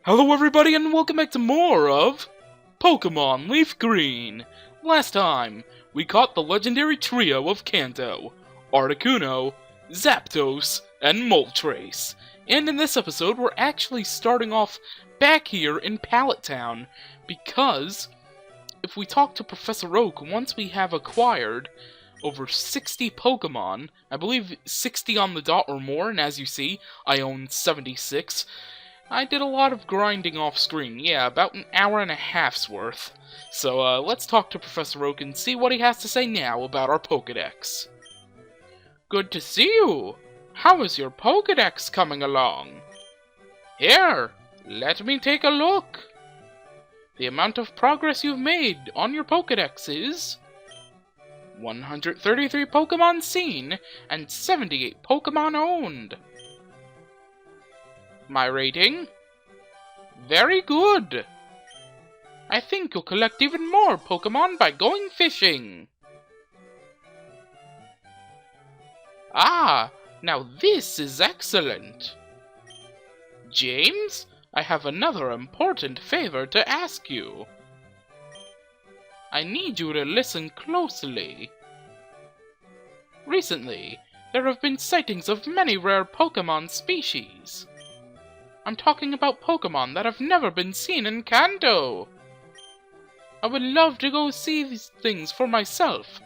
Hello everybody and welcome back to more of Pokémon LeafGreen. Last time, we caught the legendary trio of Kanto, Articuno, Zapdos, and Moltres. And in this episode, we're actually starting off back here in Pallet Town, because if we talk to Professor Oak, once we have acquired over 60 Pokemon, I believe 60 on the dot or more, and as you see, I own 76, I did a lot of grinding off screen, yeah, about an hour and a half's worth. So let's talk to Professor Oak and see what he has to say now about our Pokédex. Good to see you! How is your Pokédex coming along? Here, let me take a look. The amount of progress you've made on your Pokédex is 133 Pokemon seen and 78 Pokemon owned. My rating? Very good. I think you'll collect even more Pokemon by going fishing. Ah, now this is excellent. James, I have another important favor to ask you. I need you to listen closely. Recently, there have been sightings of many rare Pokemon species. I'm talking about Pokemon that have never been seen in Kanto. I would love to go see these things for myself,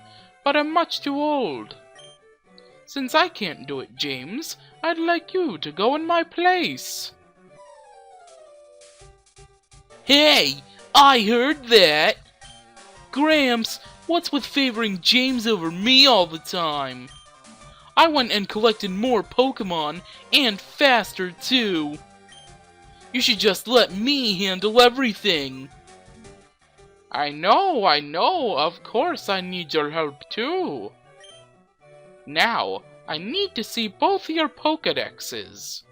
but I'm much too old. Since I can't do it, James, I'd like you to go in my place. Hey, I heard that! Gramps, what's with favoring James over me all the time? I went and collected more Pokemon, and faster too. You should just let me handle everything. I know, of course I need your help too. Now, I need to see both your Pokédexes.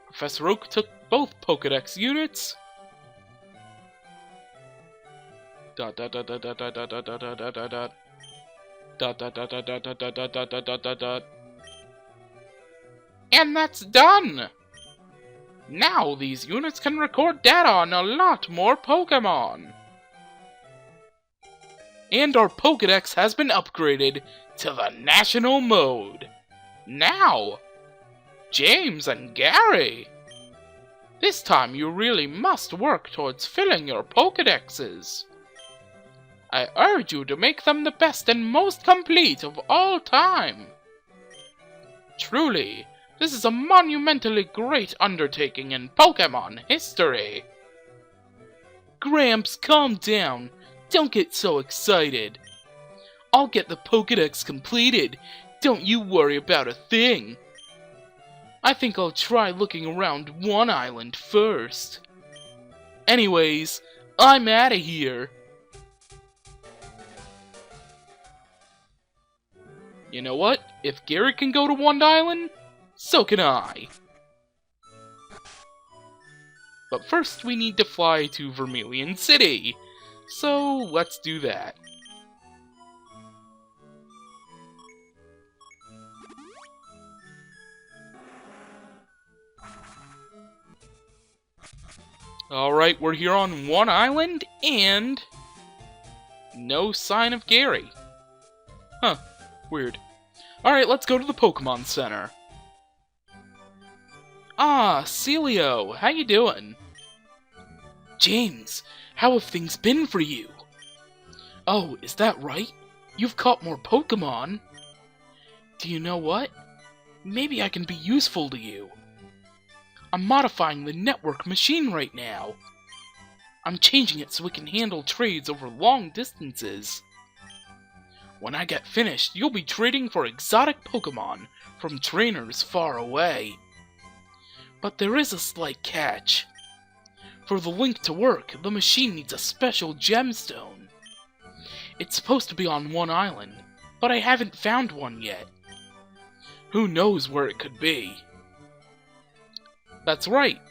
Professor Oak took both Pokédex units. And that's done! Now these units can record data on a lot more Pokemon. And our Pokédex has been upgraded to the National Mode. Now, James and Gary, this time you really must work towards filling your Pokédexes. I urge you to make them the best and most complete of all time. Truly, this is a monumentally great undertaking in Pokémon history. Gramps, calm down. Don't get so excited. I'll get the Pokédex completed. Don't you worry about a thing. I think I'll try looking around one island first. Anyways, I'm outta here. You know what? If Gary can go to one island, so can I. But first we need to fly to Vermilion City. So let's do that. Alright, we're here on one island and no sign of Gary. Huh. Weird. Alright, let's go to the Pokemon Center. Ah, Celio, how you doing? James, how have things been for you? Oh, is that right? You've caught more Pokemon. Do you know what? Maybe I can be useful to you. I'm modifying the network machine right now. I'm changing it so it can handle trades over long distances. When I get finished, you'll be trading for exotic Pokemon from trainers far away. But there is a slight catch. For the link to work, the machine needs a special gemstone. It's supposed to be on one island, but I haven't found one yet. Who knows where it could be? That's right.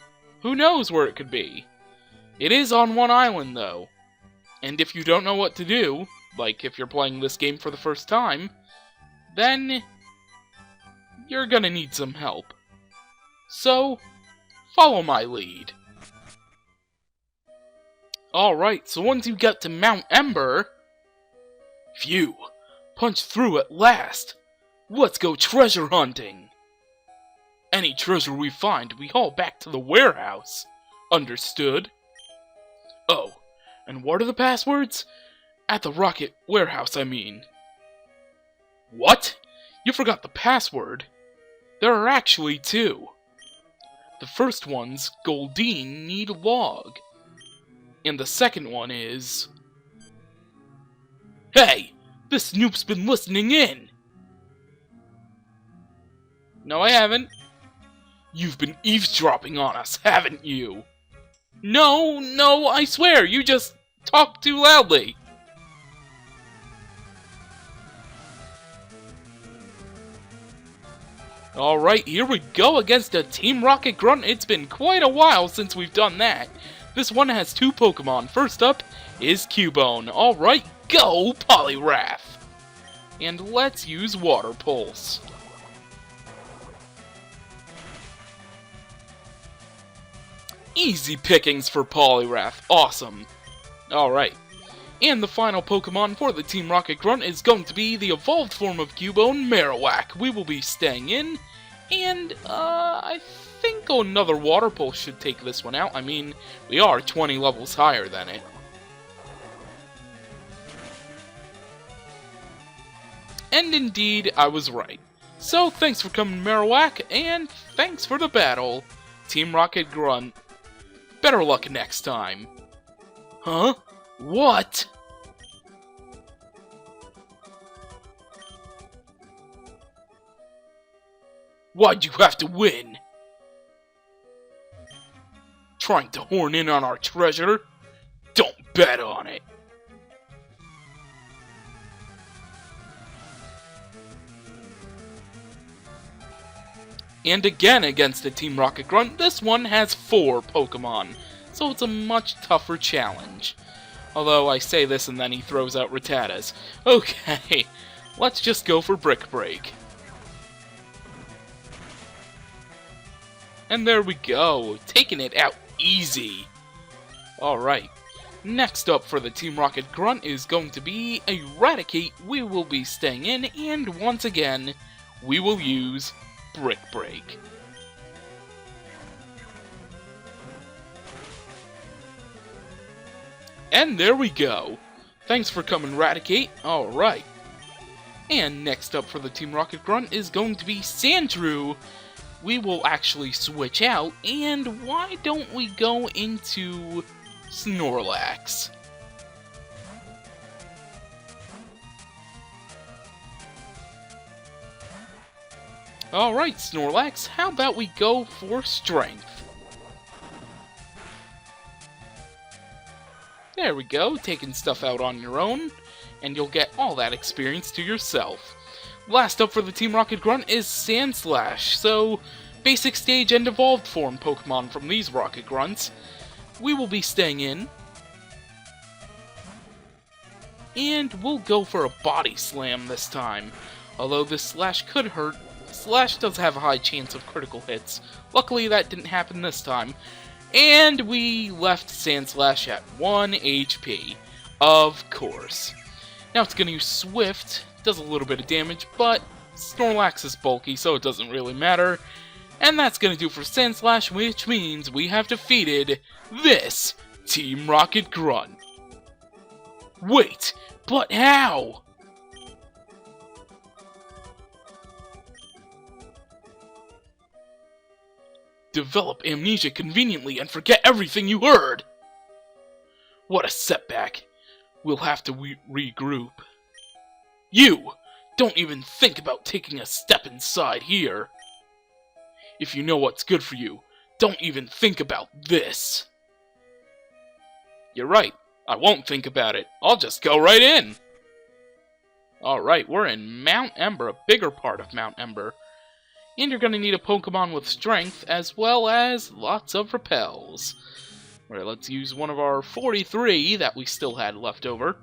Who knows where it could be? It is on one island, though. And if you don't know what to do, like if you're playing this game for the first time, then you're gonna need some help. So, Follow my lead. Alright, so once you get to Mount Ember... Phew! Punch through at last! Let's go treasure hunting! Any treasure we find, we haul back to the warehouse. Understood? Oh, and what are the passwords? At the rocket warehouse, I mean. What? You forgot the password. There are actually two. The first one's Goldine Need Log. And the second one is... Hey! This snoop's been listening in! No, I haven't. You've been eavesdropping on us, haven't you? No, I swear, you just talk too loudly. Alright, here we go against a Team Rocket Grunt. It's been quite a while since we've done that. This one has two Pokemon. First up is Cubone. Alright, go Poliwrath! And let's use Water Pulse. Easy pickings for Poliwrath. Awesome. Alright. And the final Pokemon for the Team Rocket Grunt is going to be the evolved form of Cubone, Marowak. We will be staying in. And, I think another Water Pulse should take this one out. I mean, we are 20 levels higher than it. And indeed, I was right. So, thanks for coming, Marowak, and thanks for the battle, Team Rocket Grunt. Better luck next time. Huh? What? Why'd you have to win? Trying to horn in on our treasure? Don't bet on it. And again against the Team Rocket Grunt, this one has 4 Pokemon, so it's a much tougher challenge. Although I say this and then he throws out Rattatas. Okay, let's just go for Brick Break. And there we go, taking it out easy. Alright, next up for the Team Rocket Grunt is going to be Eradicate. We will be staying in, and once again, we will use Brick Break. And there we go. Thanks for coming, Eradicate. Alright. And next up for the Team Rocket Grunt is going to be Sandshrew. We will actually switch out, and why don't we go into Snorlax? Alright, Snorlax, how about we go for Strength? There we go, taking stuff out on your own, and you'll get all that experience to yourself. Last up for the Team Rocket Grunt is Sandslash, so basic stage and evolved form Pokemon from these Rocket Grunts. We will be staying in, and we'll go for a Body Slam this time. Although this Slash could hurt, Slash does have a high chance of critical hits. Luckily that didn't happen this time. And we left Sandslash at 1 HP. Of course. Now it's going to use Swift. Does a little bit of damage, but Snorlax is bulky, so it doesn't really matter. And that's going to do for Sandslash, which means we have defeated this Team Rocket Grunt. Wait, but how? Develop amnesia conveniently and forget everything you heard. What a setback. We'll have to regroup. You! Don't even think about taking a step inside here. If you know what's good for you, don't even think about this. You're right. I won't think about it. I'll just go right in. Alright, we're in Mount Ember, a bigger part of Mount Ember. And you're going to need a Pokemon with Strength, as well as lots of Repels. Alright, let's use one of our 43 that we still had left over.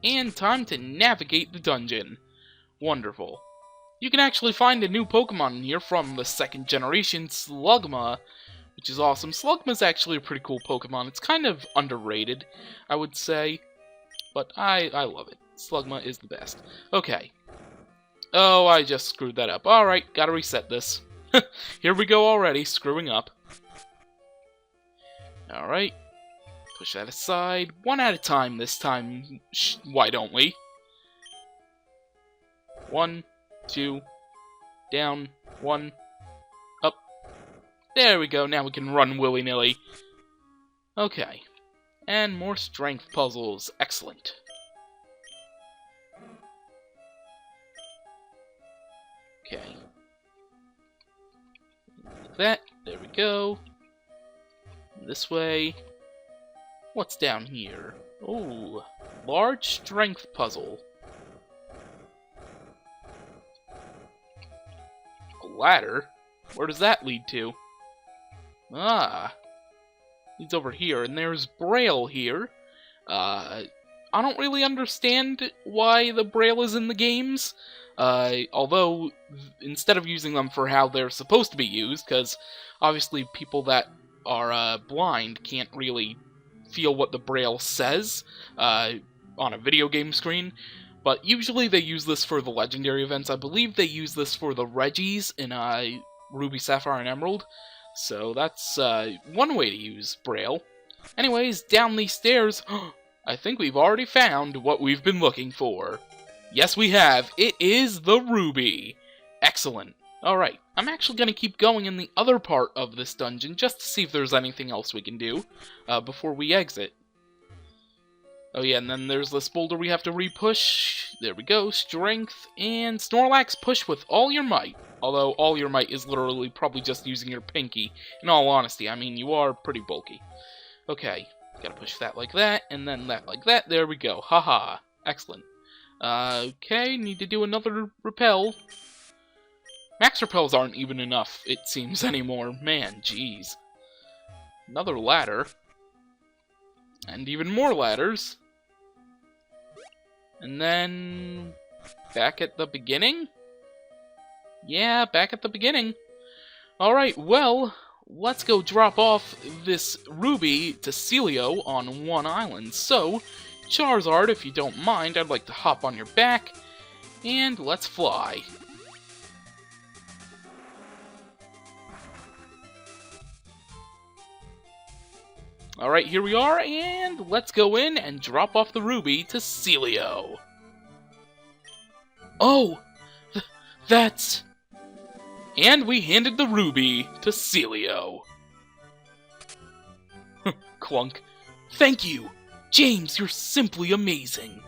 And time to navigate the dungeon. Wonderful. You can actually find a new Pokemon in here from the 2nd generation, Slugma, which is awesome. Slugma's actually a pretty cool Pokemon. It's kind of underrated, I would say, but I love it. Slugma is the best. Okay. Oh, I just screwed that up. Alright, gotta reset this. Here we go already, screwing up. Alright. Push that aside. One at a time this time. Why don't we? 1, 2, down, 1, up. There we go, now we can run willy-nilly. Okay. And more strength puzzles. Excellent. Okay. Like that. There we go. This way. What's down here? Oh, large strength puzzle. A ladder? Where does that lead to? Ah. Leads over here, and there's Braille here. I don't really understand why the Braille is in the games. Although, instead of using them for how they're supposed to be used, because obviously people that are blind can't really feel what the Braille says on a video game screen, but usually they use this for the legendary events. I believe they use this for the Reggies in Ruby, Sapphire, and Emerald, so that's one way to use Braille. Anyways, down these stairs, I think we've already found what we've been looking for. Yes, we have. It is the Ruby. Excellent. Alright, I'm actually going to keep going in the other part of this dungeon just to see if there's anything else we can do before we exit. Oh yeah, and then there's this boulder we have to re-push. There we go, strength, and Snorlax, push with all your might. Although all your might is literally probably just using your pinky. In all honesty, I mean, you are pretty bulky. Okay, gotta push that like that, and then that like that. There we go, haha, excellent. Okay, need to do another repel. Max repels aren't even enough, it seems, anymore. Man, jeez. Another ladder. And even more ladders. And then... back at the beginning? Yeah, back at the beginning. Alright, well, let's go drop off this Ruby to Celio on one island. So, Charizard, if you don't mind, I'd like to hop on your back, and let's fly. Alright, here we are, and let's go in and drop off the Ruby to Celio. Oh! That's... And we handed the Ruby to Celio. Clunk. Thank you! James, you're simply amazing. ...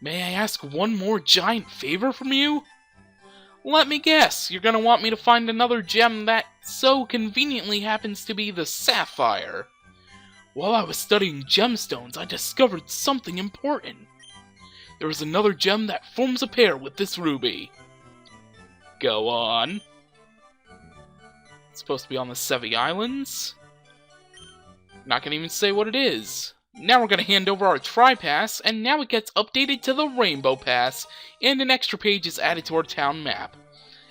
May I ask one more giant favor from you? Let me guess, you're gonna want me to find another gem that so conveniently happens to be the Sapphire. While I was studying gemstones, I discovered something important. There is another gem that forms a pair with this Ruby. Go on. It's supposed to be on the Sevii Islands. Not gonna even say what it is. Now we're gonna hand over our Tri-Pass, and now it gets updated to the Rainbow Pass, and an extra page is added to our town map.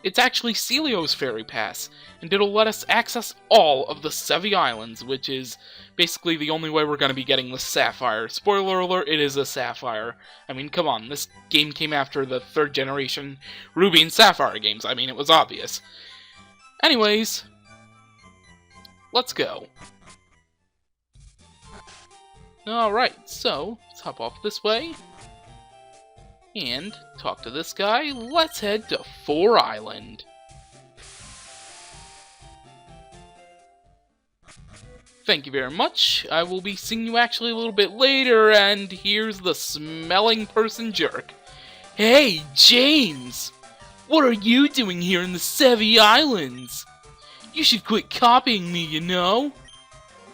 It's actually Celio's Fairy Pass, and it'll let us access all of the Sevii Islands, which is basically the only way we're gonna be getting the Sapphire. Spoiler alert, it is a Sapphire. I mean, come on, this game came after the 3rd generation Ruby and Sapphire games. I mean, it was obvious. Anyways, let's go. Alright, so, let's hop off this way. And talk to this guy. Let's head to 4 Island. Thank you very much. I will be seeing you actually a little bit later, and here's the smelling person jerk. Hey, James! What are you doing here in the Sevii Islands? You should quit copying me, you know?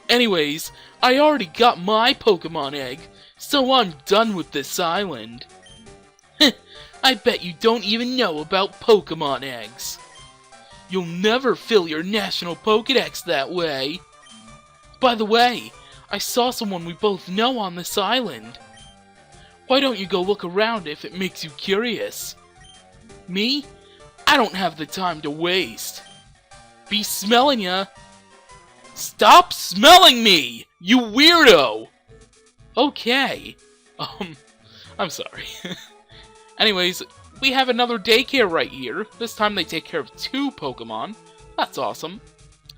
Anyways, I already got my Pokemon egg, so I'm done with this island. I bet you don't even know about Pokemon eggs. You'll never fill your national Pokédex that way. By the way, I saw someone we both know on this island. Why don't you go look around if it makes you curious? Me? I don't have the time to waste. Be smelling ya. Stop smelling me, you weirdo! Okay. I'm sorry. Anyways, we have another daycare right here. This time they take care of 2 Pokemon. That's awesome.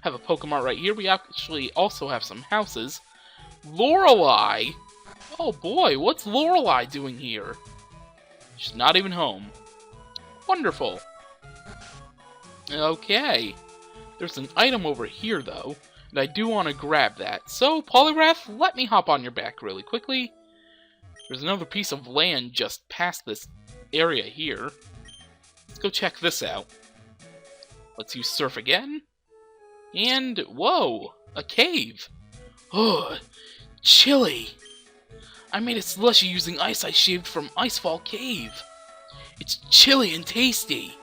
Have a Pokemon right here. We actually also have some houses. Lorelei! Oh boy, what's Lorelei doing here? She's not even home. Wonderful. Okay. There's an item over here, though, and I do want to grab that. So, Poliwrath, let me hop on your back really quickly. There's another piece of land just past this area here. Let's go check this out. Let's use Surf again. And, whoa, a cave. Ugh, chilly. I made a slushy using ice I shaved from Icefall Cave. It's chilly and tasty.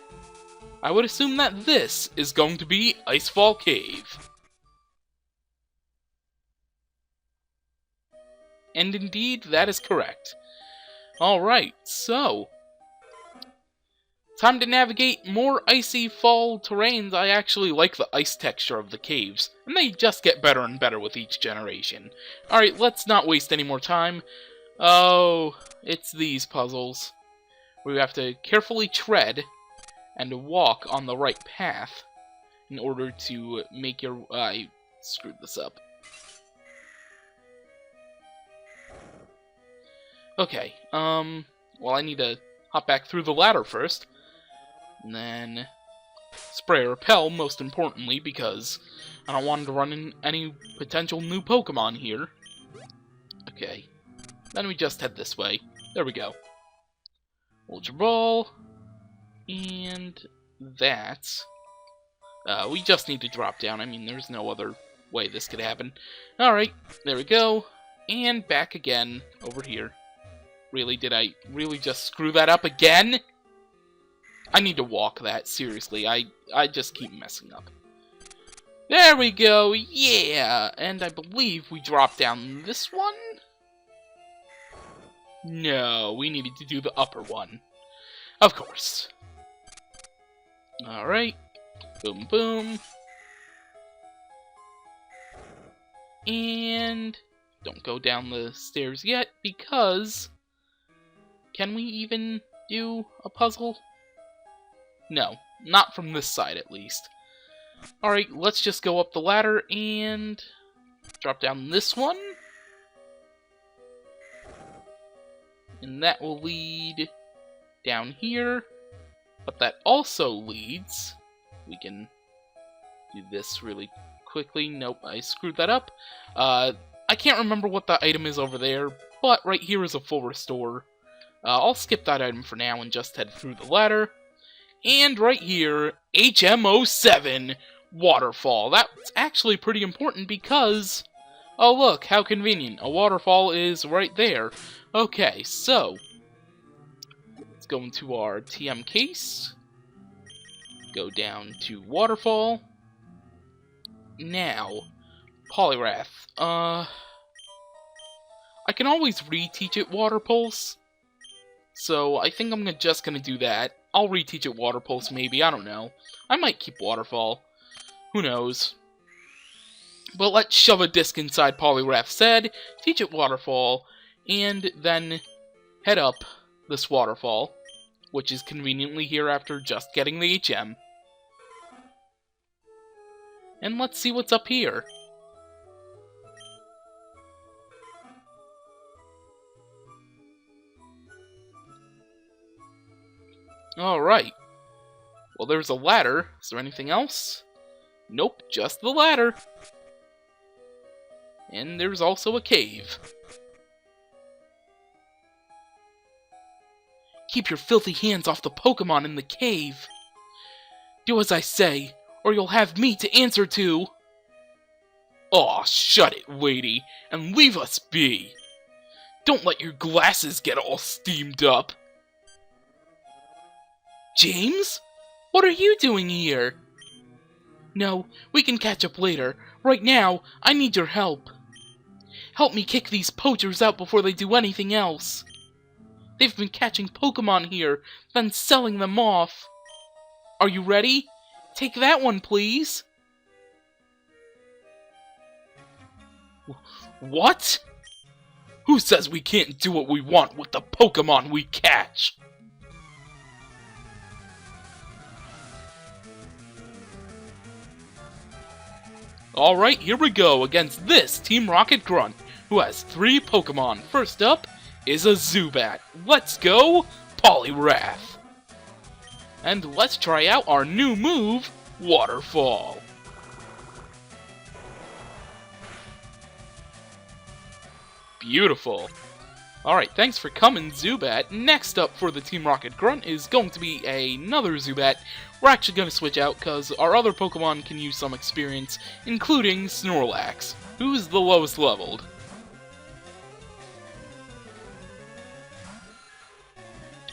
I would assume that this is going to be Icefall Cave. And indeed, that is correct. Alright, so time to navigate more icy fall terrains. I actually like the ice texture of the caves, and they just get better and better with each generation. Alright, let's not waste any more time. Oh, it's these puzzles. We have to carefully tread and walk on the right path in order to make your... I screwed this up. Okay, well, I need to hop back through the ladder first. And then spray or repel, most importantly, because I don't want to run in any potential new Pokemon here. Okay, then we just head this way. There we go. Ultra Ball, and that. We just need to drop down. I mean, there's no other way this could happen. Alright, there we go. And back again, over here. Really, did I really just screw that up again? I need to walk that, seriously. I just keep messing up. There we go, yeah! And I believe we dropped down this one? No, we needed to do the upper one. Of course. Alright. Boom, boom. And don't go down the stairs yet, because... Can we even do a puzzle? No, not from this side at least. Alright, let's just go up the ladder and drop down this one. And that will lead down here. But that also leads... We can do this really quickly. Nope, I screwed that up. I can't remember what the item is over there, but right here is a full restore. I'll skip that item for now and just head through the ladder. And right here, HM07 Waterfall. That's actually pretty important because... Oh look, how convenient. A waterfall is right there. Okay, so... Let's go into our TM case. Go down to Waterfall. Now, Poliwrath. I can always reteach it Water Pulse. So, I think I'm just gonna do that. I'll reteach it Water Pulse, maybe, I don't know. I might keep Waterfall. Who knows? But let's shove a disc inside Poliwrath's head, teach it Waterfall, and then head up this waterfall, which is conveniently here after just getting the HM. And let's see what's up here. Alright. Well, there's a ladder. Is there anything else? Nope, just the ladder. And there's also a cave. Keep your filthy hands off the Pokemon in the cave. Do as I say, or you'll have me to answer to. Aw, shut it, lady, and leave us be. Don't let your glasses get all steamed up. James? What are you doing here? No, we can catch up later. Right now, I need your help. Help me kick these poachers out before they do anything else. They've been catching Pokemon here, then selling them off. Are you ready? Take that one, please. What? Who says we can't do what we want with the Pokémon we catch? Alright, here we go against this Team Rocket Grunt, who has 3 Pokémon. First up is a Zubat. Let's go, Poliwrath. And let's try out our new move, Waterfall. Beautiful. Alright, thanks for coming, Zubat. Next up for the Team Rocket Grunt is going to be another Zubat. We're actually going to switch out because our other Pokemon can use some experience, including Snorlax, who's the lowest leveled.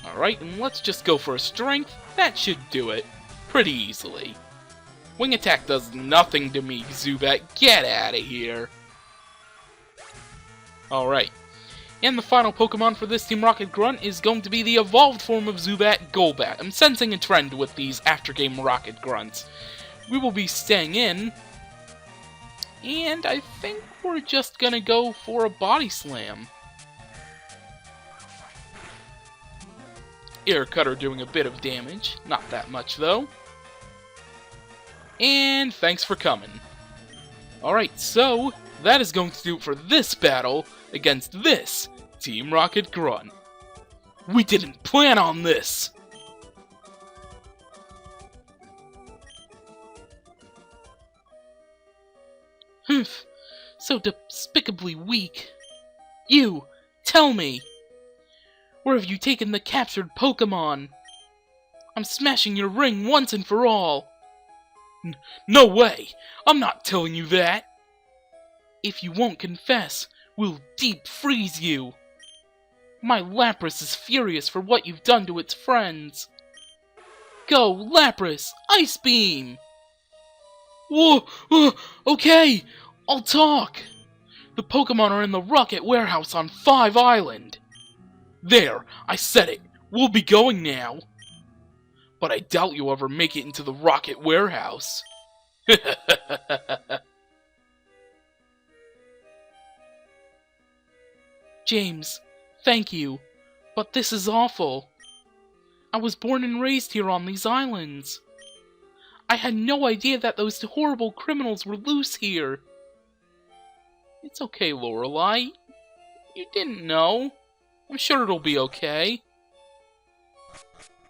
Alright, and let's just go for a Strength. That should do it pretty easily. Wing Attack does nothing to me, Zubat. Get out of here. Alright. And the final Pokemon for this Team Rocket Grunt is going to be the evolved form of Zubat, Golbat. I'm sensing a trend with these after-game Rocket Grunts. We will be staying in, and I think we're just gonna go for a Body Slam. Air Cutter doing a bit of damage, not that much though. And thanks for coming. Alright, so that is going to do it for this battle against this Team Rocket Grunt. We didn't plan on this! Humph, so despicably weak. You, tell me, where have you taken the captured Pokémon? I'm smashing your ring once and for all. No way! I'm not telling you that! If you won't confess, we'll deep freeze you. My Lapras is furious for what you've done to its friends. Go, Lapras! Ice Beam! Whoa! Okay! I'll talk! The Pokémon are in the Rocket Warehouse on 5 Island. There! I said it! We'll be going now! But I doubt you'll ever make it into the Rocket Warehouse. James, thank you, but this is awful. I was born and raised here on these islands. I had no idea that those horrible criminals were loose here. It's okay, Lorelei. You didn't know. I'm sure it'll be okay.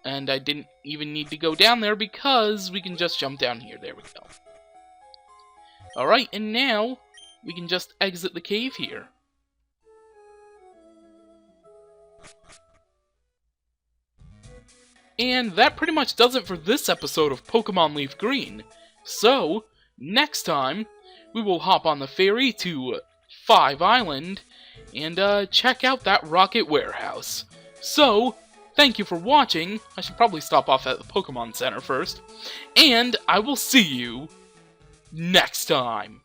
And I didn't even need to go down there because we can just jump down here. There we go. Alright, and now we can just exit the cave here. And that pretty much does it for this episode of Pokémon LeafGreen. So, next time, we will hop on the ferry to 5 Island and check out that Rocket Warehouse. So, thank you for watching. I should probably stop off at the Pokemon Center first. And I will see you next time.